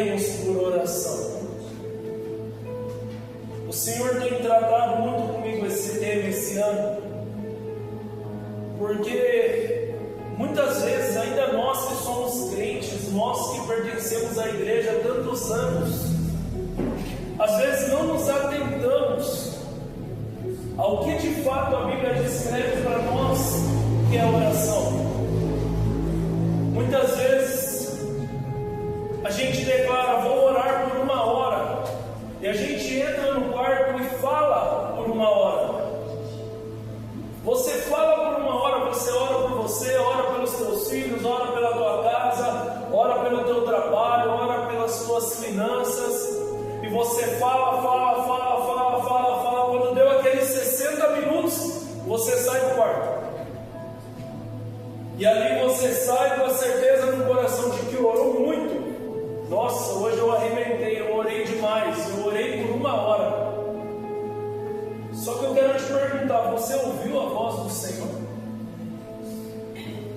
oremos por oração. O Senhor tem tratado muito comigo esse tema esse ano, porque muitas vezes ainda nós que somos crentes, nós que pertencemos à igreja há tantos anos, às vezes não nos atentamos ao que de fato a Bíblia descreve para nós que é a oração. Muitas vezes a gente declara: vou orar por 1 hora, e a gente entra no quarto e fala por 1 hora. Você fala por 1 hora, você ora por você, ora pelos teus filhos, ora pela tua casa, ora pelo teu trabalho, ora pelas tuas finanças, e você fala. Quando deu aqueles 60 minutos, você sai do quarto. E ali você sai com a certeza no coração de que orou muito. Nossa, hoje eu arrebentei, eu orei demais, eu orei por 1 hora. Só que eu quero te perguntar: você ouviu a voz do Senhor?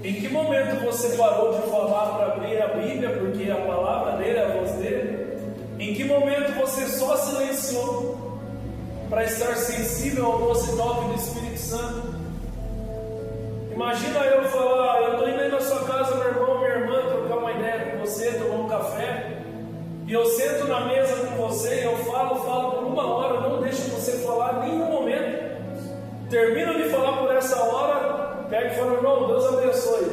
Em que momento você parou de falar para abrir a Bíblia, porque a palavra dele é a voz dele? Em que momento você só silenciou para estar sensível ao doce toque do Espírito Santo? Imagina eu falar: eu estou indo aí na sua casa, meu irmão, minha irmã, trocar uma ideia com você, tomar um café, e eu sento na mesa com você e eu falo por 1 hora, não deixo você falar em nenhum momento. Termino de falar por essa hora, pego e falo: irmão, Deus abençoe,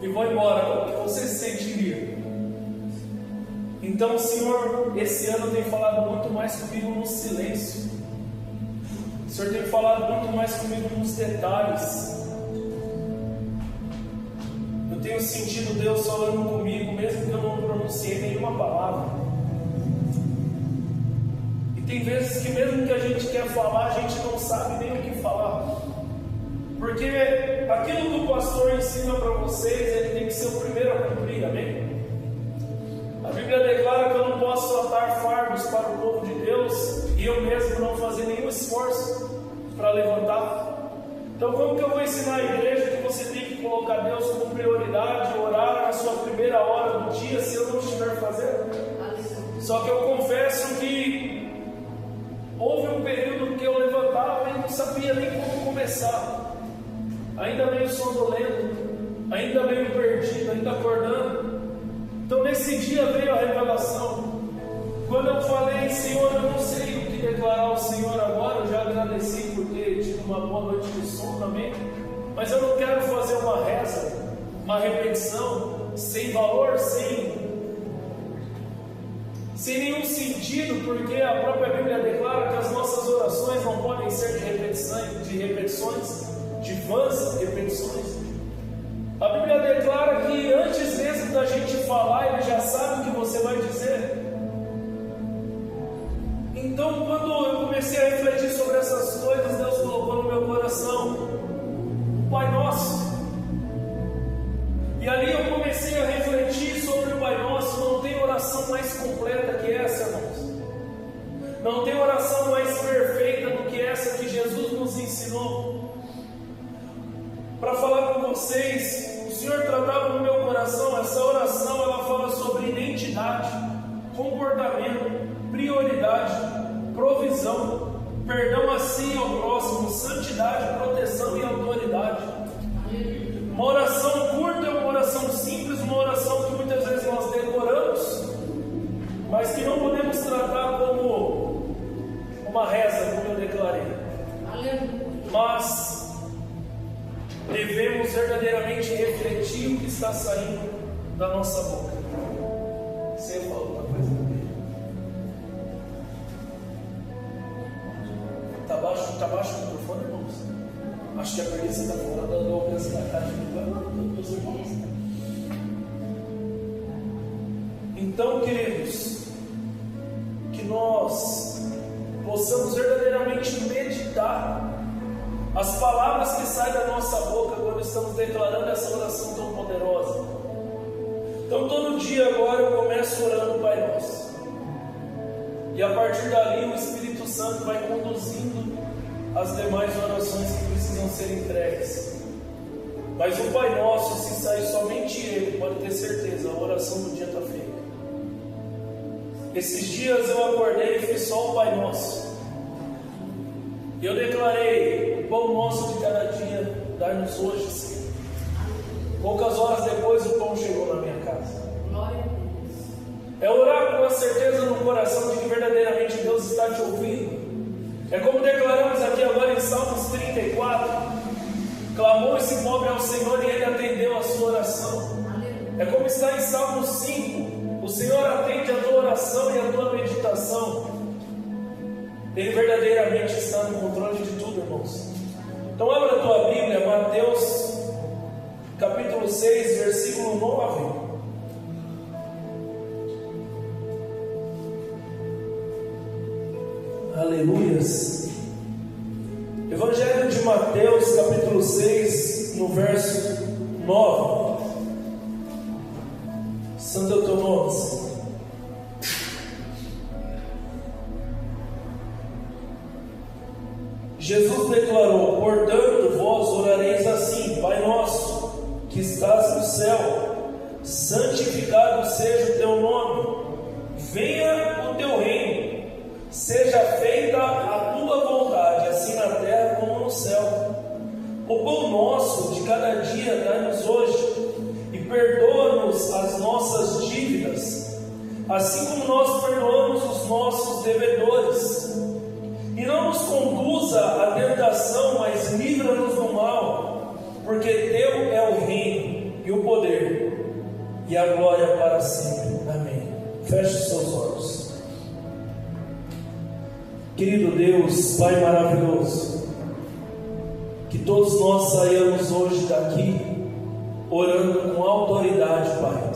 e vou embora. Como que você se sentiria? Então o Senhor esse ano tem falado muito mais comigo no silêncio. O Senhor tem falado muito mais comigo nos detalhes. Eu tenho sentido Deus falando comigo, mesmo que eu não pronunciei nenhuma palavra. E tem vezes que mesmo que a gente quer falar, a gente não sabe nem o que falar. Porque aquilo que o pastor ensina para vocês, ele tem que ser o primeiro a cumprir, amém? A Bíblia declara que eu não posso atar fardos para o povo de Deus e eu mesmo não fazer nenhum esforço para levantar. Então como que eu vou ensinar a igreja que você tem que colocar Deus como prioridade, orar na sua primeira hora do dia, se eu não estiver fazendo? Só que eu confesso que houve um período que eu levantava e não sabia nem como começar, ainda meio sonolento, ainda meio perdido, ainda acordando. Então nesse dia veio a revelação. Quando eu falei: Senhor, eu não sei o que declarar ao Senhor agora, eu já agradeci por ter tido uma boa noite de sono, amém? Mas eu não quero fazer uma reza, uma repetição sem valor, sem nenhum sentido, porque a própria Bíblia declara que as nossas orações não podem ser de vãs repetições. A Bíblia declara que antes mesmo da gente falar, Ele já sabe o que você vai dizer. Então, quando eu comecei a refletir sobre essas coisas, Deus colocou no meu coração o Pai Nosso. E ali eu comecei a refletir sobre o Pai Nosso. Não tem oração mais completa que essa, irmãos. Não tem oração mais perfeita do que essa que Jesus nos ensinou. Para falar com vocês, o Senhor tratava no meu coração. Essa oração, ela fala sobre identidade, comportamento, prioridade, provisão, perdão a si e ao próximo, santidade, proteção e autoridade. Uma oração curta é uma oração simples, uma oração que muitas vezes nós decoramos, mas que não podemos tratar como uma reza, como eu declarei. Mas devemos verdadeiramente refletir o que está saindo da nossa boca. Você falou uma coisa dele. Está baixo o microfone, irmãos? Acho que a preguiça está fora do alcance da caixa dos irmãos. Então, queridos, que nós possamos verdadeiramente meditar as palavras que saem da nossa boca quando estamos declarando essa oração tão poderosa. Então todo dia agora eu começo orando o Pai Nosso, e a partir dali o Espírito Santo vai conduzindo as demais orações que precisam ser entregues. Mas o Pai Nosso, se sair somente Ele, pode ter certeza, a oração do dia está feita. Esses dias eu acordei e fiz só o Pai Nosso. Eu declarei: o pão nosso de cada dia, dai-nos hoje, Senhor. Poucas horas depois o pão chegou na minha casa. Glória a Deus. É orar com a certeza no coração de que verdadeiramente Deus está te ouvindo. É como declaramos aqui agora em Salmos 34: clamou esse pobre ao Senhor e Ele atendeu a sua oração. É como está em Salmos 5: o Senhor atende a tua oração e a tua meditação. Ele verdadeiramente está no controle de tudo, irmãos. Então abra a tua Bíblia, Mateus capítulo 6, versículo 9. Aleluias. Evangelho de Mateus, capítulo 6, no verso 9. Santo Tomás. Jesus declarou: portanto, vós orareis assim: Pai nosso, que estás no céu, santificado seja o teu nome, venha o teu reino, seja feita a tua vontade, assim na terra como no céu. O pão nosso de cada dia dai-nos hoje, e perdoa-nos as nossas dívidas, assim como nós perdoamos os nossos devedores. E não nos conduza à tentação, mas livra-nos do mal, porque teu é o reino, e o poder, e a glória para sempre. Amém. Feche os seus olhos. Querido Deus, Pai maravilhoso, que todos nós saiamos hoje daqui orando com autoridade, Pai.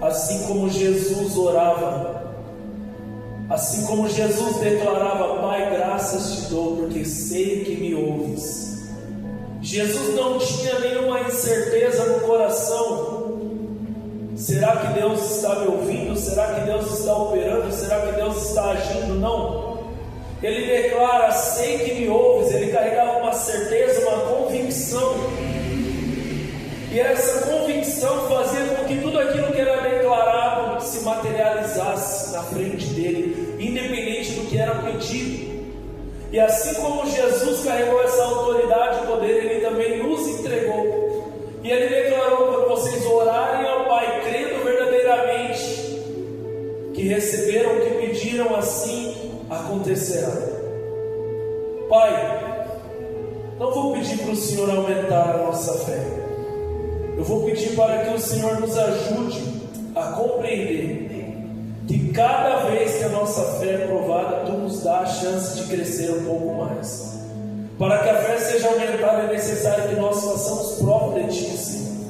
Assim como Jesus orava, assim como Jesus declarava: Pai, graças te dou, porque sei que me ouves. Jesus não tinha nenhuma incerteza no coração: será que Deus está me ouvindo? Será que Deus está operando? Será que Deus está agindo? Não. Ele declara: sei que me ouves. Ele carregava uma certeza, uma convicção. E essa convicção fazia com que tudo aquilo que era declarado se materializasse na frente dele, independente do que era pedido. E assim como Jesus carregou essa autoridade e poder, Ele também nos entregou. E Ele declarou: quando vocês orarem ao Pai, crendo verdadeiramente que receberam o que pediram, assim acontecerá. Pai, não vou pedir para o Senhor aumentar a nossa fé. Eu vou pedir para que o Senhor nos ajude a compreender que cada vez que a nossa fé é provada, Tu nos dá a chance de crescer um pouco mais. Para que a fé seja aumentada, é necessário que nós façamos prova de Ti, Senhor.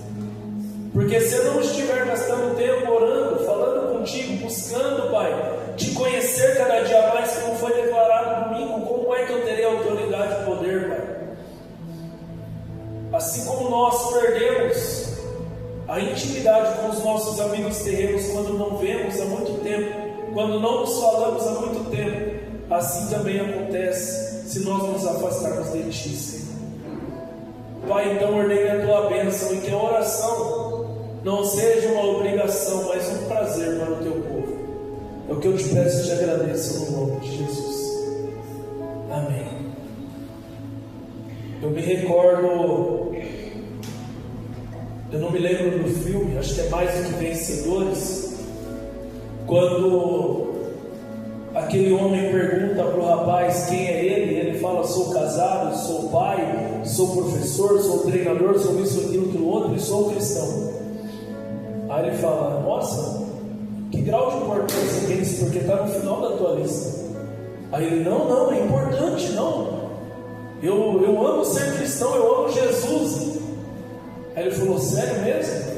Porque se eu não estiver gastando tempo orando, falando contigo, buscando, Pai, Te conhecer cada dia mais, como foi declarado domingo, como é que eu terei autoridade e poder, Pai? Assim como nós perdemos a intimidade com os nossos amigos terrenos quando não vemos há muito tempo, quando não nos falamos há muito tempo, assim também acontece se nós nos afastarmos de Ti, Senhor. Pai, então ordene a Tua bênção e que a oração não seja uma obrigação, mas um prazer para o Teu povo. É o que eu te peço e te agradeço no nome de Jesus. Amém. Eu me recordo, eu não me lembro do filme, acho que é Mais do que Vencedores, quando aquele homem pergunta para o rapaz quem é ele, e ele fala: sou casado, sou pai, sou professor, sou treinador, sou isso, aquilo, aquilo outro, e sou cristão. Aí ele fala: nossa, que grau de importância tem isso, porque está no final da tua lista. Aí ele: não, é importante, não. Eu amo ser cristão, eu amo Jesus. Aí ele falou: sério mesmo?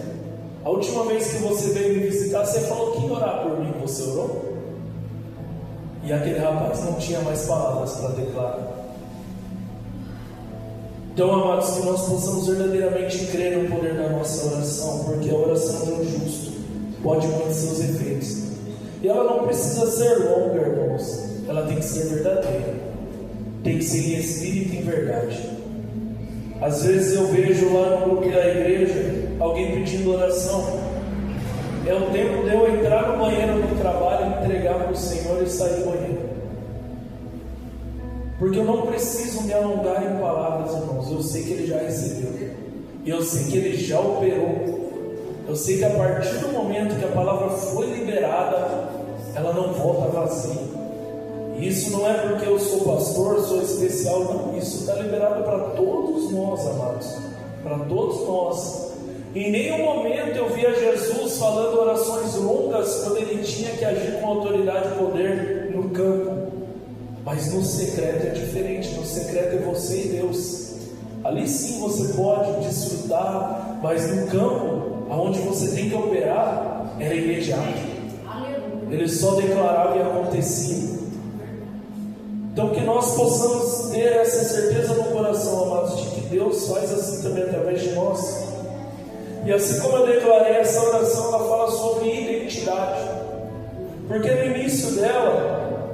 A última vez que você veio me visitar, você falou que ia orar por mim, você orou? E aquele rapaz não tinha mais palavras para declarar. Então, amados, que nós possamos verdadeiramente crer no poder da nossa oração, porque a oração de um justo pode muito seus efeitos. E ela não precisa ser longa, irmãos. Ela tem que ser verdadeira. Tem que ser em espírito e em verdade. Às vezes eu vejo lá no grupo da igreja alguém pedindo oração. é o tempo de eu entrar no banheiro no trabalho, entregar para o Senhor e sair do banheiro. Porque eu não preciso me alongar em palavras, irmãos. Eu sei que Ele já recebeu. E eu sei que Ele já operou. Eu sei que a partir do momento que a palavra foi liberada, ela não volta vazia. E isso não é porque eu sou pastor, sou especial, não. Isso está liberado para todos nós, amados. Para todos nós. Em nenhum momento eu via Jesus falando orações longas quando Ele tinha que agir com autoridade e poder no campo. Mas no secreto é diferente. No secreto é você e Deus. Ali sim você pode desfrutar, mas no campo, aonde você tem que operar, era imediato. Ele só declarava e acontecia. Então que nós possamos ter essa certeza no coração, amados, de que Deus faz assim também através de nós. E assim como eu declarei, essa oração ela fala sobre identidade. Porque no início dela,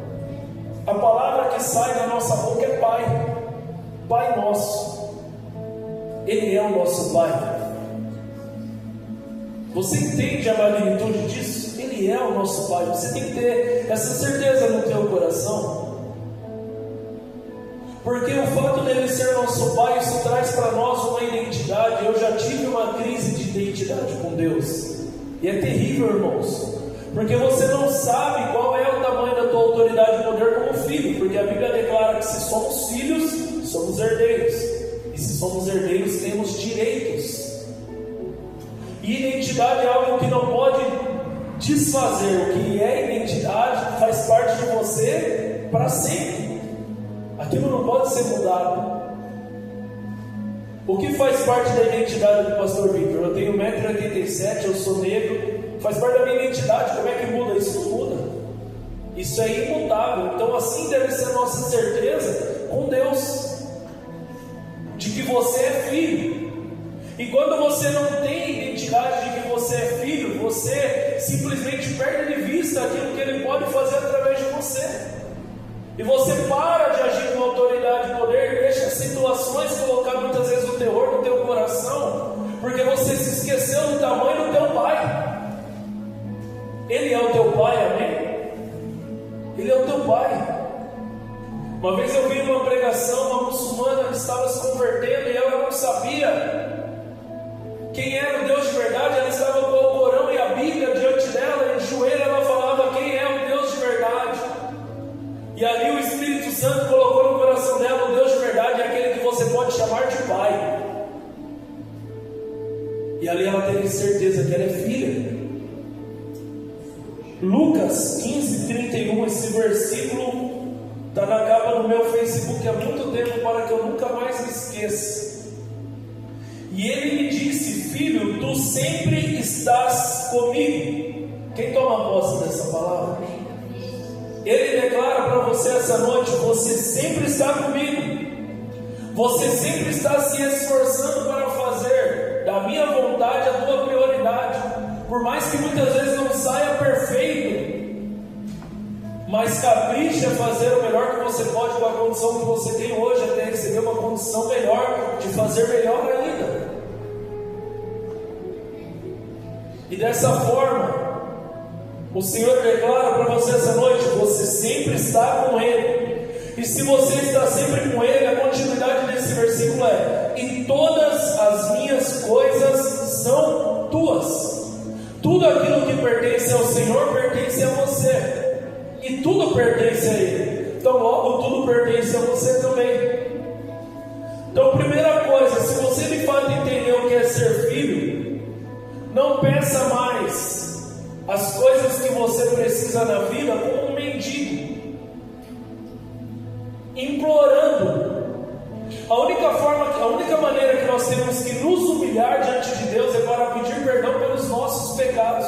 a palavra que sai da nossa boca é Pai. Pai nosso. Ele é o nosso Pai. Você entende a magnitude disso? Ele é o nosso Pai. Você tem que ter essa certeza no teu coração. Porque o fato dele ser nosso Pai, isso traz para nós uma identidade. Eu já tive uma crise de identidade com Deus. E é terrível, irmãos. Porque você não sabe qual é o tamanho da tua autoridade e poder como filho. Porque a Bíblia declara que se somos filhos, somos herdeiros. E se somos herdeiros, temos direitos. E identidade é algo que não pode desfazer. O que é identidade faz parte de você para sempre. Aquilo não pode ser mudado. O que faz parte da identidade do pastor Victor? Eu tenho 1,87 m, eu sou negro. Faz parte da minha identidade. Como é que muda? Isso não muda. Isso é imutável. Então assim deve ser a nossa certeza com Deus, de que você é filho. E quando você não tem identidade de que você é filho, você simplesmente perde de vista aquilo que Ele pode fazer através de você. E você para de agir com autoridade e poder e deixa as situações colocar muitas vezes o terror no teu coração, porque você se esqueceu do tamanho do teu Pai. Ele é o teu Pai, amém? Ele é o teu Pai. Uma vez eu vi numa pregação uma muçulmana que estava se convertendo e ela não sabia quem era o Deus de verdade. Ela estava com o Corão e a Bíblia diante dela, e de joelho ela falava quem é o Deus de verdade. E ali o Espírito Santo colocou no coração dela: o Deus de verdade é aquele que você pode chamar de Pai. E ali ela teve certeza que ela é filha. Lucas 15:31, esse versículo está na capa do meu Facebook há muito tempo, para que eu nunca mais me esqueça. E ele me disse: filho, tu sempre estás comigo. Quem toma posse dessa palavra? Ele declara para você essa noite: você sempre está comigo. Você sempre está se esforçando para fazer da minha vontade a tua prioridade. Por mais que muitas vezes não saia perfeito, mas capricha fazer o melhor que você pode com a condição que você tem hoje, até receber uma condição melhor, de fazer melhor ainda. E dessa forma, o Senhor declara para você essa noite: você sempre está com Ele. E se você está sempre com Ele, a continuidade desse versículo é: e todas as minhas coisas são tuas. Tudo aquilo que pertence ao Senhor pertence a você. E tudo pertence a Ele. Então logo tudo pertence a você também. Então primeira coisa, se você de fato entendeu o que é ser filho, não peça mais as coisas que você precisa na vida como um mendigo, implorando. A única maneira que nós temos que nos humilhar diante de Deus é para pedir perdão pelos nossos pecados.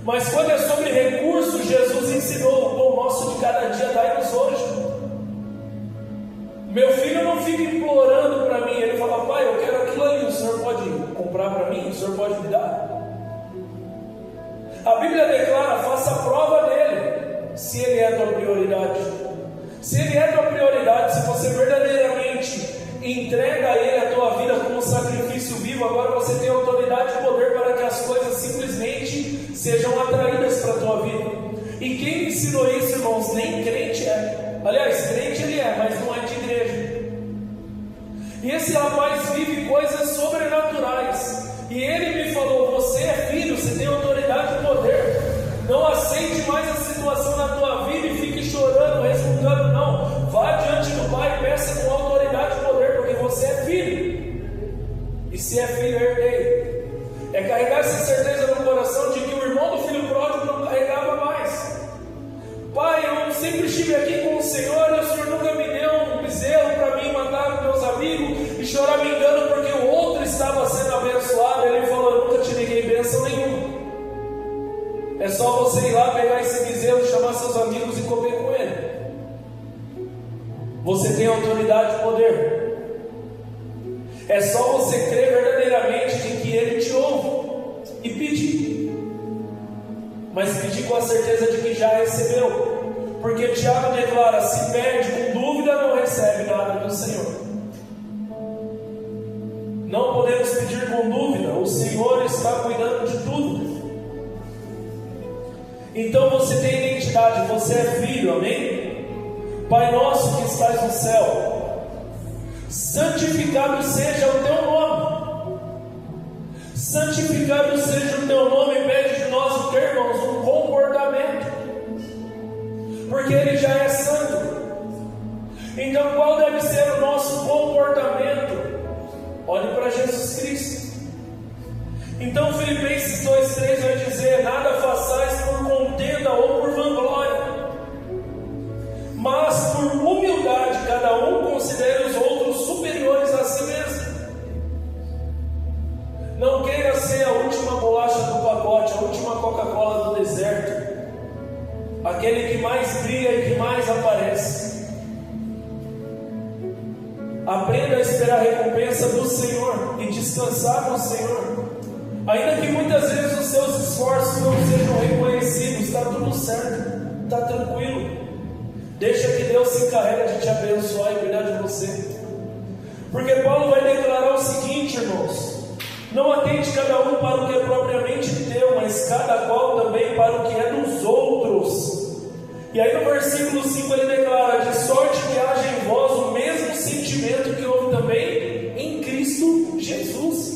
Mas quando é sobre recursos, Jesus ensinou: o pão nosso de cada dia dai-nos hoje. Meu filho não fica implorando para mim. Ele fala: pai, eu quero aquilo ali, o senhor pode comprar para mim? O senhor pode me dar? A Bíblia declara: faça a prova dele, se ele é a tua prioridade. Se ele é a tua prioridade, se você verdadeiramente entrega a Ele a tua vida como um sacrifício vivo, agora você tem autoridade e poder para que as coisas simplesmente sejam atraídas para a tua vida. E quem ensinou isso, irmãos? Nem crente é. Aliás, crente ele é, mas não é de igreja. E esse rapaz vive coisas sobrenaturais. E ele me falou: você é filho, você tem autoridade e poder. Não aceite mais a situação na tua vida e fique chorando, resmungando. Não, vá diante do Pai e peça com autoridade e poder, porque você é filho. E se é filho, é herdeiro. É carregar essa certeza no coração de que o irmão do filho pródigo não carregava mais. Pai, eu sempre estive aqui com o Senhor e o Senhor nunca me deu um bezerro para mim matar com meus amigos e chorar me engano porque o outro estava sendo abençoado. Ele falou: eu nunca te neguei bênção nenhuma. É só você ir lá pegar esse bezerro, chamar seus amigos e comer com ele. Você tem autoridade e poder. É só você crer verdadeiramente de que Ele te ouve e pedir. Mas pedir com a certeza de que já recebeu. Porque Tiago declara: se pede com dúvida, não recebe nada do Senhor. Não podemos pedir com dúvida. O Senhor está cuidando de tudo. Então você tem identidade, você é filho, amém? Pai nosso que estás no céu, santificado seja o teu nome. Santificado seja o teu nome. Pede de nós o que, irmãos? Um comportamento, porque Ele já é santo. Então qual deve ser o nosso comportamento? Olhe para Jesus Cristo. Então Filipenses 2,3 vai dizer: nada façais por contenda ou por vanglória, mas por humildade cada um considere os outros superiores a si mesmo. Não queira ser a última bolacha do pacote, a última Coca-Cola do deserto, aquele que mais brilha e que mais aparece. Aprenda a esperar a recompensa do Senhor e descansar no Senhor. Ainda que muitas vezes os seus esforços não sejam reconhecidos, está tudo certo, está tranquilo. Deixa que Deus se encarregue de te abençoar e cuidar de você. Porque Paulo vai declarar o seguinte, irmãos: não atente cada um para o que é propriamente teu, mas cada qual também para o que é dos outros. E aí no versículo 5 ele declara: de sorte que haja em vós o mesmo sentimento que houve também em Cristo Jesus.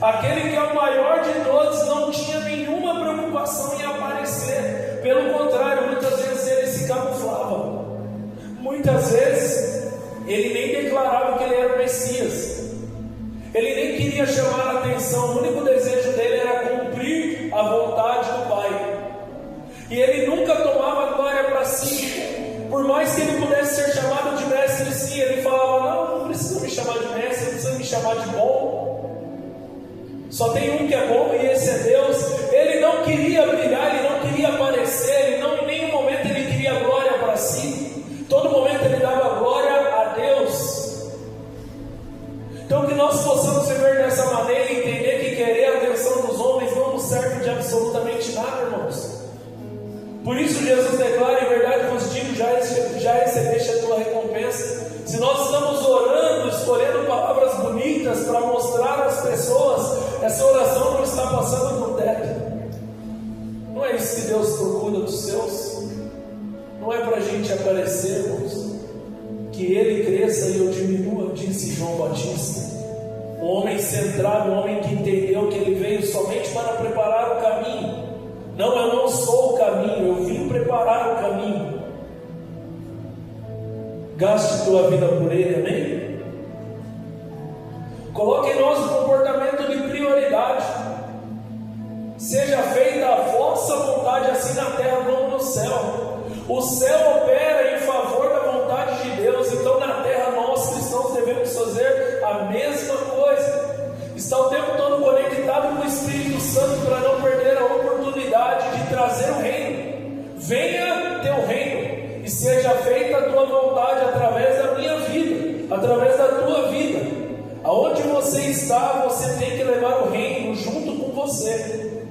Aquele que é o maior de todos não tinha nenhuma preocupação em aparecer. Pelo contrário, muitas vezes ele se camuflava. Muitas vezes ele nem declarava que ele era o Messias. Ele nem queria chamar a atenção. O único desejo dele era cumprir a vontade do Pai. E ele nunca tomava glória para si. Por mais que ele pudesse ser chamado de mestre, sim, ele falava: não precisa me chamar de mestre, não precisa me chamar de bom. Só tem um que é bom e esse é Deus. Ele não queria brilhar, ele não queria aparecer, em nenhum momento ele queria glória para si. Todo momento ele dava glória a Deus. Então que nós possamos viver dessa maneira e entender que querer a atenção dos homens não nos serve de absolutamente nada, irmãos. Por isso Jesus declara: em verdade vos digo, já recebeste a tua recompensa. Se nós estamos orando, escolhendo palavras bonitas para mostrar às pessoas, essa oração não está passando no teto. Não é isso que Deus procura dos seus. Não é para a gente aparecer, irmãos. Que Ele cresça e eu diminua, disse João Batista. Um homem centrado, um homem que entendeu que ele veio somente para preparar o caminho. Não, eu não sou o caminho, eu vim preparar o caminho. Gaste tua vida por Ele, amém? Coloque em nós o comportamento de prioridade. Seja feita a vossa vontade, assim na terra como no céu. O céu opera em favor da vontade de Deus. Então na terra nós cristãos devemos fazer a mesma coisa. Está o tempo todo conectado com o Espírito Santo para não perder a oportunidade de trazer o reino. Venha teu reino e seja feita a tua vontade através da minha vida, através da tua vida. Aonde você está, você tem que levar o reino junto com você.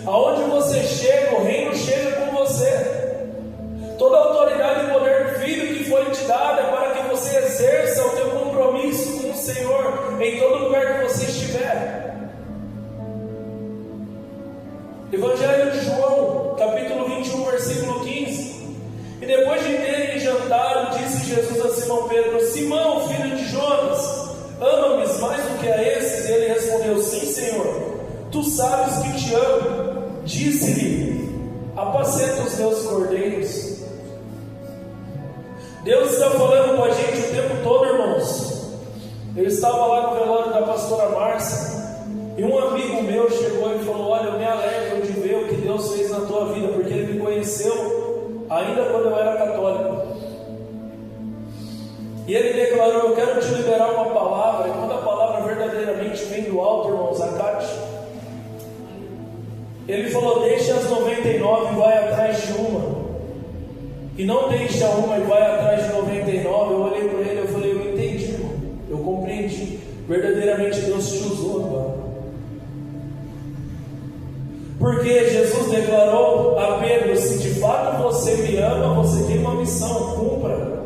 Aonde você chega, o reino chega com você. Toda a autoridade e poder do Filho que foi te dada é para que você exerça o teu compromisso com o Senhor em todo lugar que você estiver. Evangelho de João E depois de terem jantado, disse Jesus a Simão Pedro: Simão, filho de Jonas, ama-me mais do que a esses? E ele respondeu: sim, Senhor, tu sabes que te amo. Disse-lhe: apacenta os meus cordeiros. Deus está falando com a gente o tempo todo, irmãos. Eu estava lá no velório da pastora Márcia, e um amigo meu chegou e falou: olha, eu me alegro de ver o que Deus fez na tua vida, porque ele me conheceu ainda quando eu era católico. E ele declarou: eu quero te liberar uma palavra. E quando a palavra verdadeiramente vem do alto, irmãos, acate. Ele falou: deixa as 99 e vai atrás de uma. E não deixa uma e vai atrás de 99. Eu olhei para ele, eu falei: eu entendi, irmão. Eu compreendi. Verdadeiramente Deus te usou agora. Porque Jesus declarou a Pedro: se de fato você me ama, você tem uma missão, cumpra.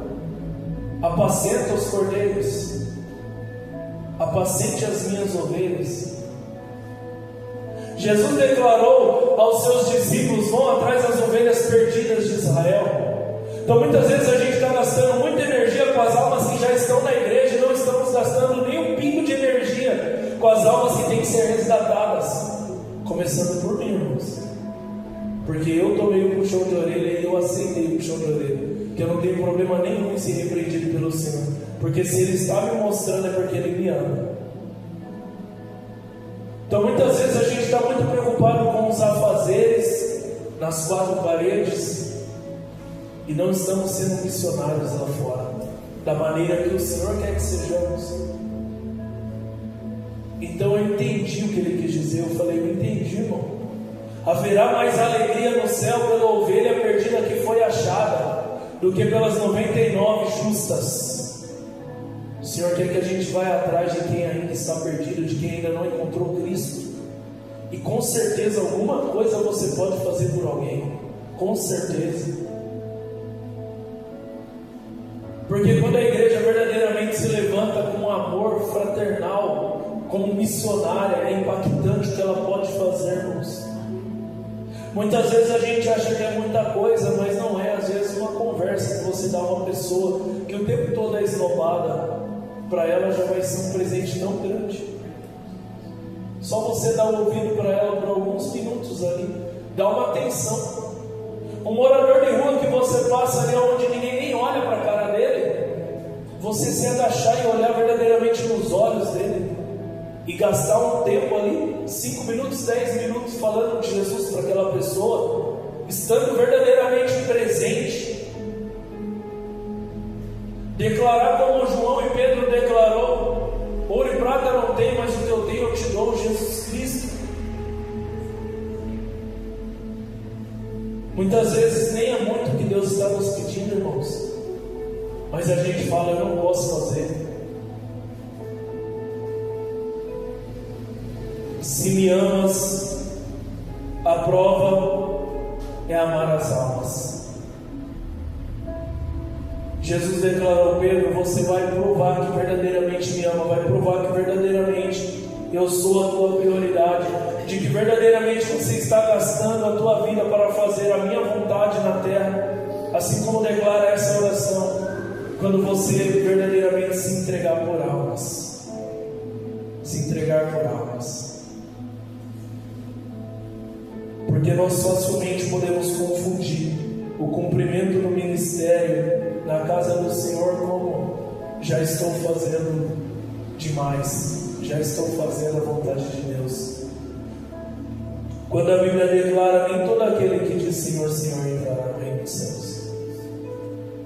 Apacenta os cordeiros, apacente as minhas ovelhas. Jesus declarou aos seus discípulos: vão atrás das ovelhas perdidas de Israel. Então muitas vezes a gente está gastando muita energia com as almas que já estão na igreja, e não estamos gastando nem um pingo de energia com as almas que têm que ser resgatadas. Começando por mim, irmãos, porque eu tomei o puxão de orelha e eu aceitei o puxão de orelha, que eu não tenho problema nenhum em ser repreendido pelo Senhor, porque se Ele está me mostrando é porque Ele me ama. Então muitas vezes a gente está muito preocupado com os afazeres nas quatro paredes e não estamos sendo missionários lá fora, da maneira que o Senhor quer que sejamos. Então eu entendi o que Ele quis dizer. Eu falei: eu entendi, irmão. Haverá mais alegria no céu pela ovelha perdida que foi achada do que pelas 99 justas. O Senhor quer que a gente vá atrás de quem ainda está perdido, de quem ainda não encontrou Cristo. E com certeza alguma coisa você pode fazer por alguém, com certeza. Porque quando a igreja verdadeiramente se levanta com um amor fraternal, como missionária, é impactante o que ela pode fazer, irmãos. Muitas vezes a gente acha que é muita coisa, mas não é. Às vezes uma conversa que você dá a uma pessoa que o tempo todo é esnobada, para ela já vai ser um presente tão grande. Só você dar o ouvido para ela por alguns minutos ali, dá uma atenção. Um morador de rua que você passa ali onde ninguém nem olha para a cara dele, você se agachar e olhar verdadeiramente nos olhos dele e gastar um tempo ali, 5 minutos, 10 minutos falando de Jesus para aquela pessoa, estando verdadeiramente presente. Declarar como João e Pedro declarou: ouro e prata não tenho, mas o que eu tenho eu te dou, Jesus Cristo. Muitas vezes nem é muito o que Deus está nos pedindo, irmãos, mas a gente fala: eu não posso fazer. Se me amas, a prova é amar as almas. Jesus declarou: Pedro, você vai provar que verdadeiramente me ama, vai provar que verdadeiramente eu sou a tua prioridade, de que verdadeiramente você está gastando a tua vida para fazer a minha vontade na terra, assim como declara essa oração, quando você verdadeiramente se entregar por almas. Se entregar por almas. Porque nós facilmente podemos confundir o cumprimento do ministério na casa do Senhor como: já estou fazendo demais, já estou fazendo a vontade de Deus. Quando a Bíblia declara: nem todo aquele que diz Senhor, Senhor entrará no reino dos céus.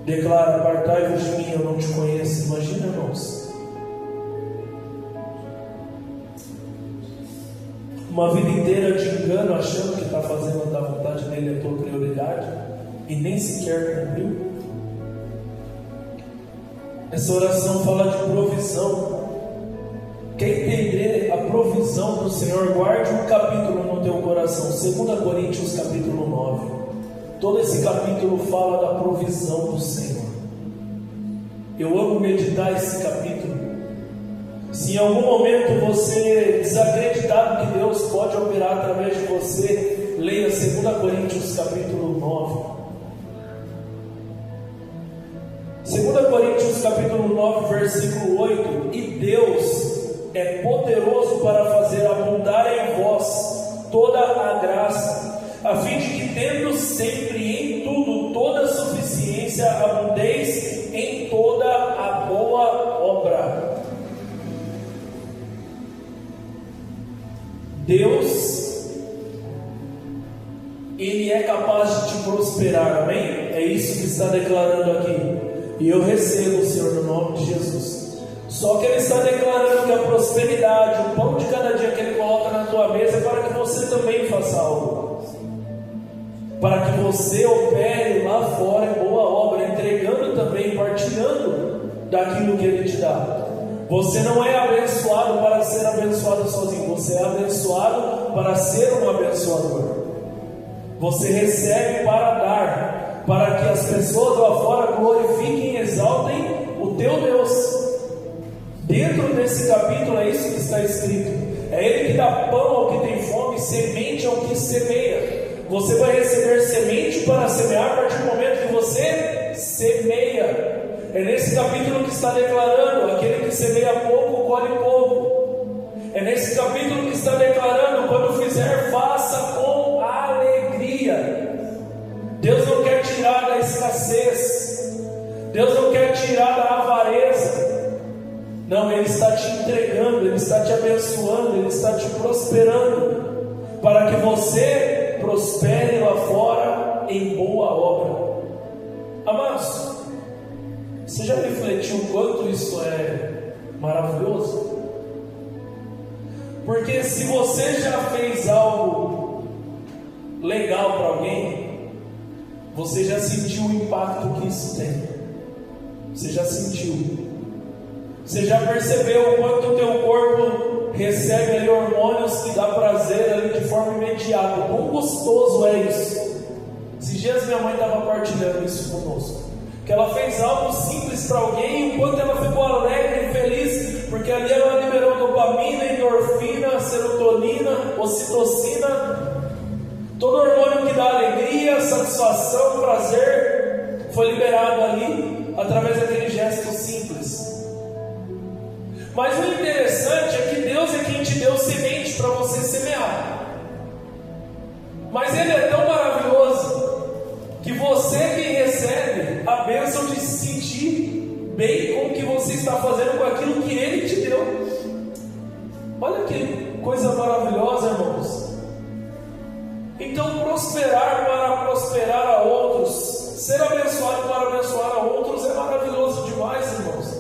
Declara: apartai-vos de mim, eu não te conheço. Imagina, irmãos, uma vida inteira de engano, achando que está fazendo da vontade dele a tua prioridade e nem sequer cumpriu. Essa oração fala de provisão. Quer entender a provisão do Senhor? Guarde um capítulo no teu coração, 2 Coríntios capítulo 9. Todo esse capítulo fala da provisão do Senhor. Eu amo meditar esse capítulo. Se em algum momento você desacreditar que Deus pode operar através de você, leia 2 Coríntios capítulo 9. Coríntios capítulo 9, versículo 8: e Deus é poderoso para fazer abundar em vós toda a graça, a fim de que, tendo sempre em tudo toda suficiência, abundeis em toda a boa obra. Deus, Ele é capaz de te prosperar, amém? É isso que está declarando aqui. E eu recebo, Senhor, no nome de Jesus. Só que Ele está declarando que a prosperidade, o pão de cada dia que Ele coloca na tua mesa, é para que você também faça algo, para que você opere lá fora em boa obra, entregando também, partilhando daquilo que Ele te dá. Você não é abençoado para ser abençoado sozinho, você é abençoado para ser um abençoador. Você recebe para dar, para que as pessoas lá fora glorifiquem e exaltem o teu Deus. Dentro desse capítulo é isso que está escrito: é Ele que dá pão ao que tem fome, semente ao que semeia. Você vai receber semente para semear a partir do momento que você semeia. É nesse capítulo que está declarando: aquele que semeia pouco, colhe pouco. É nesse capítulo que está declarando: quando fizer, faça com alegria. Deus não quer tirar da escassez, Deus não quer tirar da avareza. Não, Ele está te entregando, Ele está te abençoando, Ele está te prosperando, para que você prospere lá fora em boa obra. Amados, você já refletiu o quanto isso é maravilhoso? Porque se você já fez algo legal para alguém, você já sentiu o impacto que isso tem. Você já sentiu. Você já percebeu o quanto o teu corpo recebe ali hormônios que dá prazer ali de forma imediata. Quão gostoso é isso. Esses dias minha mãe estava partilhando isso conosco, que ela fez algo simples para alguém, e o quanto ela ficou alegre e feliz, porque ali ela liberou dopamina, endorfina, serotonina, ocitocina, todo hormônio que dá alegria, satisfação, prazer, foi liberado ali, através daquele gesto simples. Mas o interessante é que Deus é quem te deu semente para você semear. Mas Ele é tão maravilhoso que você quem recebe a bênção de se sentir bem com o que você está fazendo com aquilo que Ele te deu. Olha que coisa maravilhosa, irmãos. Então, prosperar para prosperar a outros, ser abençoado para abençoar a outros é maravilhoso demais, irmãos.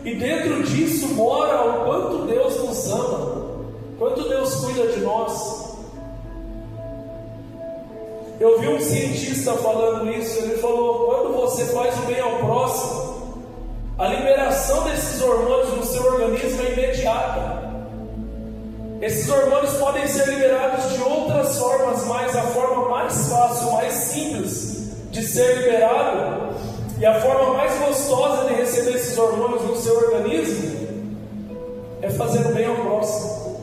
E dentro disso mora o quanto Deus nos ama, quanto Deus cuida de nós. Eu vi um cientista falando isso. Ele falou: quando você faz o bem ao próximo, a liberação desses hormônios no seu organismo é imediata. Esses hormônios podem ser liberados de outras formas, mas a forma mais fácil, mais simples de ser liberado, e a forma mais gostosa de receber esses hormônios no seu organismo, é fazer o bem ao próximo.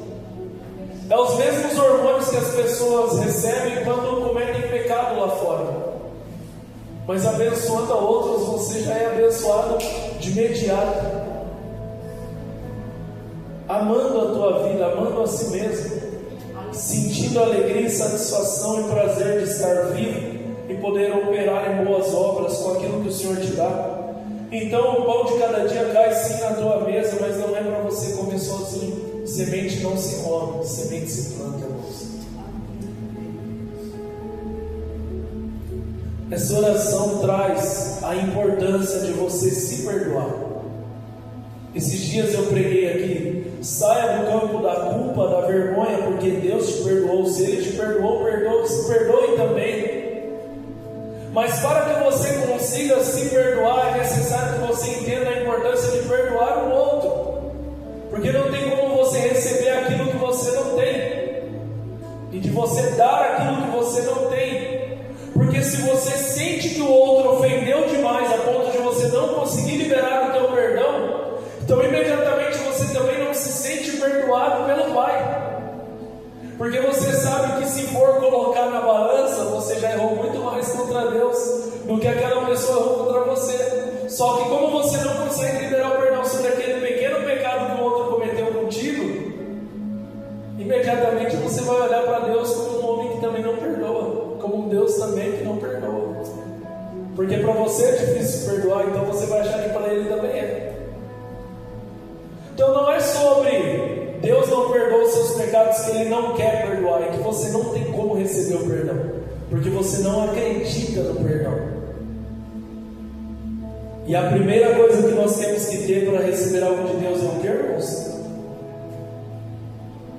É os mesmos hormônios que as pessoas recebem quando cometem pecado lá fora. Mas abençoando a outros, você já é abençoado de imediato. Amando a tua vida, amando a si mesmo, sentindo alegria e satisfação e prazer de estar vivo e poder operar em boas obras com aquilo que o Senhor te dá. Então o pão de cada dia cai sim na tua mesa, mas não é para você comer sozinho. Semente não se come, semente se planta, irmãos. Essa oração traz a importância de você se perdoar. Esses dias eu preguei aqui: saia do campo da culpa, da vergonha, porque Deus te perdoou. Se Ele te perdoou, se perdoe também. Mas para que você consiga se perdoar, é necessário que você entenda a importância de perdoar o outro. Porque não tem como você receber aquilo que você não tem, e de você dar aquilo que você não tem. Porque se você sente que o outro ofendeu demais a ponto de você não conseguir liberar o teu perdão, então imediatamente você também não se sente perdoado pelo Pai. Porque você sabe que se for colocar na balança, você já errou muito mais contra Deus do que aquela pessoa errou contra você. Só que como você não consegue liberar o perdão sobre aquele pequeno pecado que o outro cometeu contigo, imediatamente você vai olhar para Deus como um homem que também não perdoa, como um Deus também que não perdoa. Porque para você é difícil perdoar, então você vai achar que para Ele também é. Então não é sobre Deus não perdoa os seus pecados que Ele não quer perdoar, é que você não tem como receber o perdão, porque você não acredita no perdão. E a primeira coisa que nós temos que ter para receber algo de Deus é o que, irmãos?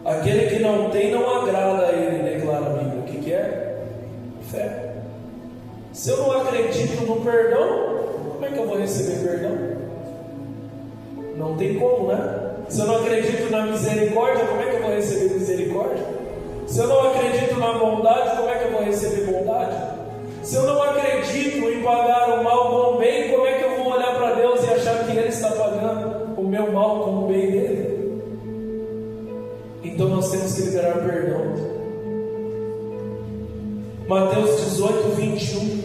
Aquele que não tem não agrada a Ele, declara a Bíblia. O que é? Fé. Se eu não acredito no perdão, como é que eu vou receber perdão? Não tem como, né? Se eu não acredito na misericórdia, como é que eu vou receber misericórdia? Se eu não acredito na bondade, como é que eu vou receber bondade? Se eu não acredito em pagar o mal com o bem, como é que eu vou olhar para Deus e achar que Ele está pagando o meu mal com o bem dele? Então nós temos que liberar perdão. Mateus 18, 21.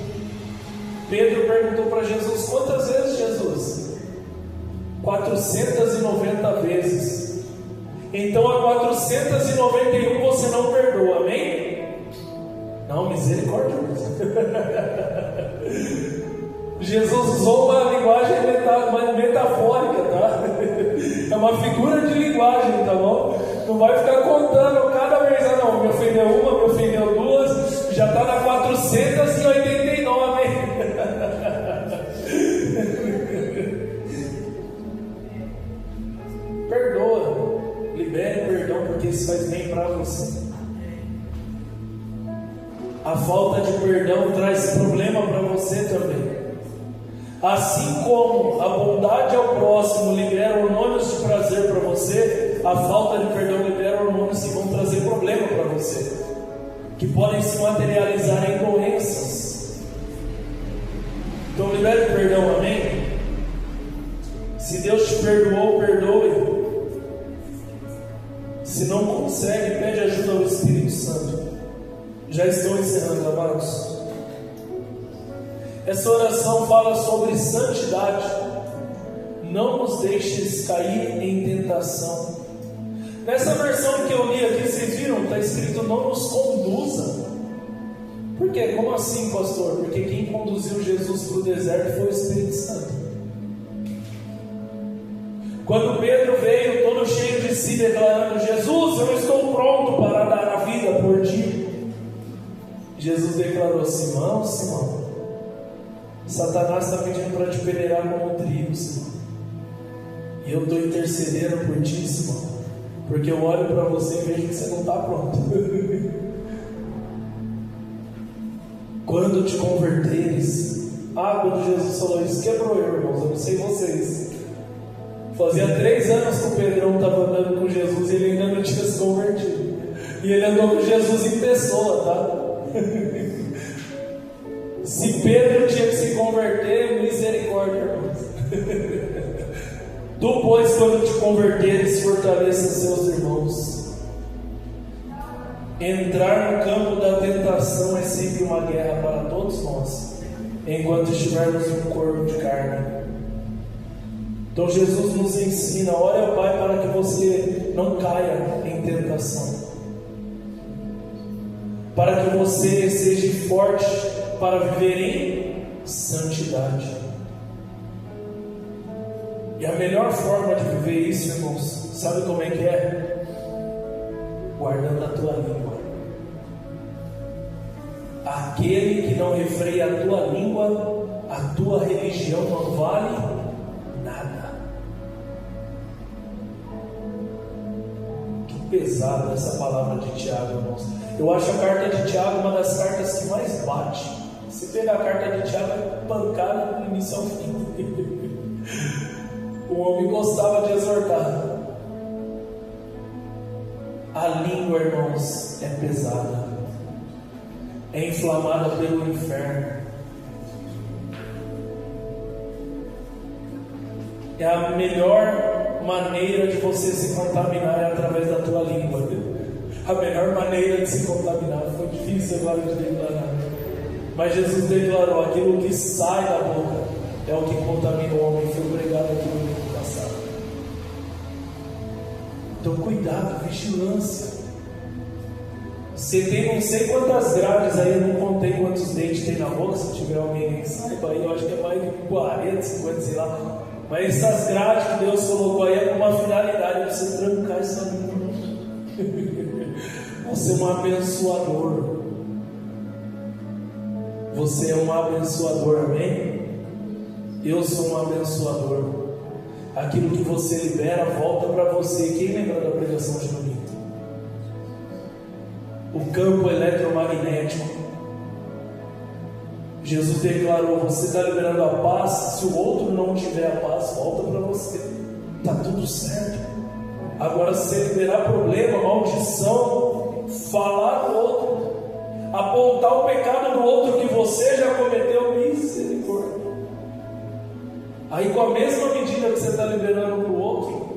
Pedro perguntou para Jesus: quantas vezes, Jesus? 490 vezes. Então a 491 você não perdoa, amém? Não, misericórdia. Jesus usou uma linguagem metafórica, tá? É uma figura de linguagem, tá bom? Não vai ficar contando cada vez, não, me ofendeu uma, me ofendeu duas, já está na 489. Perdoa, libere o perdão, porque isso faz bem para você. A falta de perdão traz problema para você também. Assim como a bondade ao próximo libera hormônios de prazer para você, a falta de perdão libera hormônios que vão trazer problema para você, que podem se materializar em doenças. Então libere o perdão, amém? Se Deus te perdoou, perdoe. Se não consegue, pede ajuda ao Espírito Santo. Já estou encerrando, amados. Essa oração fala sobre santidade. Não nos deixes cair em tentação. Nessa versão que eu li aqui, vocês viram? Está escrito: não nos conduza. Por quê? Como assim, pastor? Porque quem conduziu Jesus para o deserto foi o Espírito Santo. Quando Pedro veio todo cheio de si, declarando: Jesus, eu estou pronto para dar a vida por ti, Jesus declarou: Simão, Simão, Satanás está pedindo para te peneirar como trigo, Simão. E eu estou intercedendo por ti, Simão, porque eu olho para você e vejo que você não está pronto. Quando te converteres. Quando Jesus falou isso, quebrou eu, irmãos. Eu não sei vocês. Fazia 3 anos que o Pedrão estava andando com Jesus e ele ainda não tinha se convertido. E ele andou com Jesus em pessoa, tá? Se Pedro tinha que se converter, misericórdia, irmãos. Tu, pois, quando te converteres, fortaleça seus irmãos. Entrar no campo da tentação é sempre uma guerra para todos nós, enquanto estivermos no corpo de carne. Então Jesus nos ensina: ore ao Pai para que você não caia em tentação, para que você seja forte para viver em santidade. E a melhor forma de viver isso, irmãos, sabe como é que é? Guardando a tua língua. Aquele que não refreia a tua língua, a tua religião não vale nada. Que pesada essa palavra de Tiago, irmãos. Eu acho a carta de Tiago uma das cartas que mais bate. Se pegar a carta de Tiago, é pancada do início ao fim. O homem gostava de exortar. A língua, irmãos, é pesada, é inflamada pelo inferno. É a melhor maneira de você se contaminar é através da tua língua. A melhor maneira de se contaminar. Foi difícil agora de declarar, mas Jesus declarou: aquilo que sai da boca é o que contamina o homem. Foi pregado aqui no domingo passado. Então cuidado, vigilância. Você tem não sei quantas grades aí, eu não contei quantos dentes tem na boca. Se tiver alguém que saiba aí, eu acho que é mais de 40, 50, sei lá. Mas essas grades que Deus colocou aí é com uma finalidade, é você trancar essa língua. Você é um abençoador. Você é um abençoador, amém? Eu sou um abençoador. Aquilo que você libera volta para você. Quem lembra da pregação de domingo? O campo eletromagnético. Jesus declarou: você está liberando a paz. Se o outro não tiver a paz, volta para você. Está tudo certo. Agora, se você liberar problema, maldição, falar do outro, apontar o pecado do outro que você já cometeu, misericórdia. Aí, com a mesma medida que você está liberando para o outro,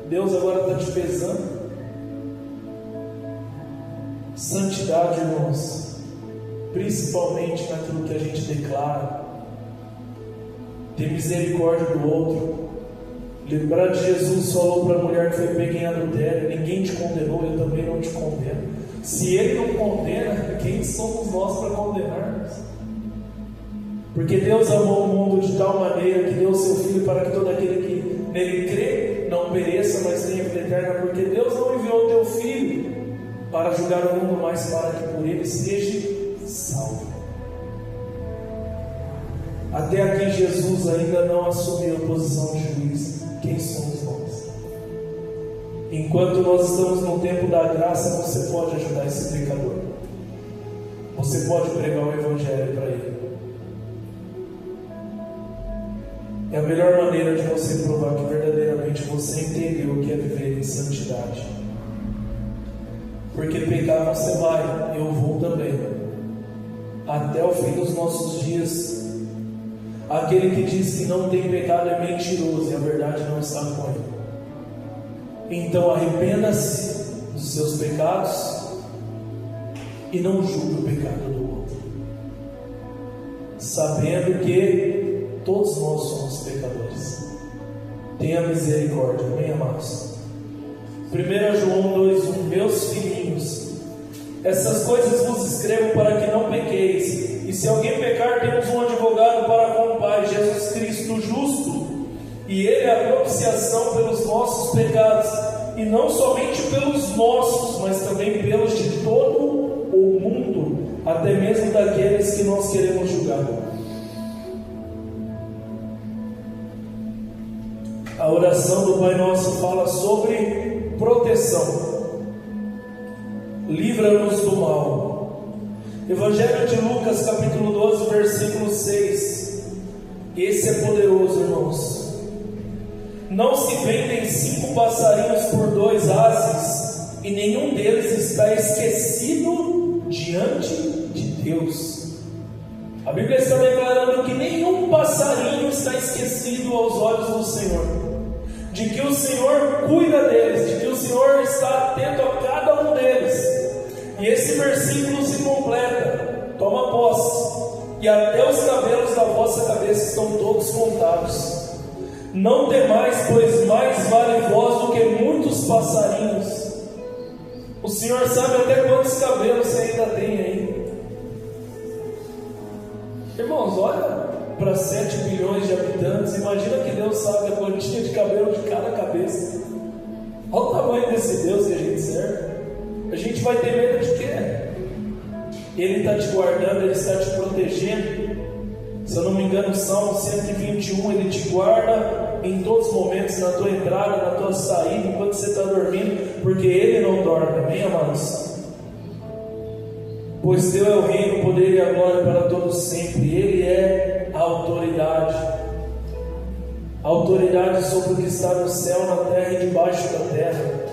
Deus agora está te pesando. Santidade, irmãos, principalmente naquilo que a gente declara. Ter misericórdia do outro. Lembrar de Jesus falou para a mulher que foi pega em adultério: ninguém te condenou, eu também não te condeno. Se Ele não condena, quem somos nós para condenar? Porque Deus amou o mundo de tal maneira que deu o seu Filho para que todo aquele que nele crê não pereça, mas tenha vida eterna. Porque Deus não enviou o teu Filho para julgar o mundo, mas para que por ele seja salvo. Até aqui Jesus ainda não assumiu a posição de juiz. Quem somos nós? Enquanto nós estamos no tempo da graça, você pode ajudar esse pecador. Você pode pregar o Evangelho para ele. É a melhor maneira de você provar que verdadeiramente você entendeu o que é viver em santidade. Porque pecar você vai, eu vou também, até o fim dos nossos dias. Aquele que diz que não tem pecado é mentiroso, e a verdade não está com ele. Então arrependa-se dos seus pecados e não julgue o pecado do outro, sabendo que todos nós somos pecadores. Tenha misericórdia, amém, amados? 1 João 2,1: meus filhinhos, essas coisas vos escrevo para que não pequeis. E se alguém pecar, temos um advogado para com o Pai, Jesus Cristo justo. E Ele é a propiciação pelos nossos pecados, e não somente pelos nossos, mas também pelos de todo o mundo, até mesmo daqueles que nós queremos julgar. A oração do Pai Nosso fala sobre proteção. Livra-nos do mal. Evangelho de Lucas, capítulo 12, versículo 6. Esse é poderoso, irmãos. Não se vendem 5 passarinhos por 2 ases, e nenhum deles está esquecido diante de Deus. A Bíblia está declarando que nenhum passarinho está esquecido aos olhos do Senhor, de que o Senhor cuida deles, de que o Senhor está atento a cada um deles. E esse versículo se completa: toma posse, e até os cabelos da vossa cabeça estão todos contados. Não temais, pois mais vale vós do que muitos passarinhos. O Senhor sabe até quantos cabelos você ainda tem aí. Irmãos, olha para 7 bilhões de habitantes, imagina que Deus sabe a quantia de cabelo de cada cabeça. Olha o tamanho desse Deus que a gente serve. A gente vai ter medo de quê? Ele está te guardando, Ele está te protegendo. Se eu não me engano, o Salmo 121, Ele te guarda em todos os momentos, na tua entrada, na tua saída, enquanto você está dormindo, porque Ele não dorme, amém, amados? Pois Teu é o reino, o poder e a glória para todos sempre. Ele é a autoridade sobre o que está no céu, na terra e debaixo da terra.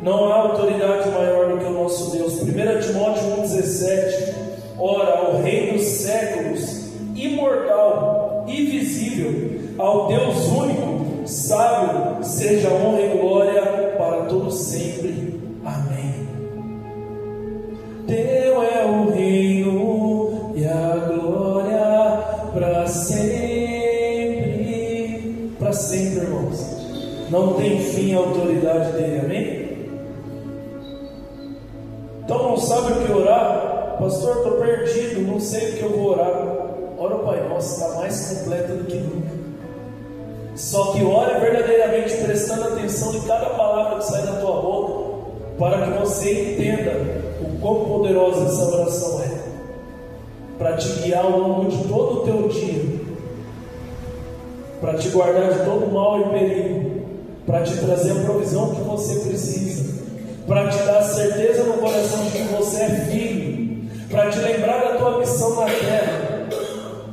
Não há autoridade maior do que o nosso Deus. 1 Timóteo 1,17: ora, ao Rei dos séculos, imortal, invisível, ao Deus único, sábio, seja honra e glória para todos sempre. Amém. Teu é o reino e a glória para sempre. Não tem fim a autoridade dele, amém? Então não sabe o que orar? Pastor, estou perdido, não sei o que eu vou orar. Ora o Pai Nosso, está mais completa do que nunca. Só que ore verdadeiramente prestando atenção em cada palavra que sai da tua boca, para que você entenda o quão poderosa essa oração é, para te guiar ao longo de todo o teu dia, para te guardar de todo mal e perigo, para te trazer a provisão que você precisa, para te dar certeza no coração de que você é filho, para te lembrar da tua missão na terra,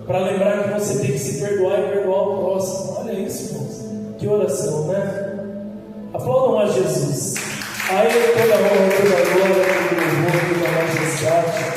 para lembrar que você tem que se perdoar e perdoar o próximo. Olha isso, irmãos, que oração, né? Aplaudam a Jesus. A Ele toda a honra, toda a glória, toda a majestade.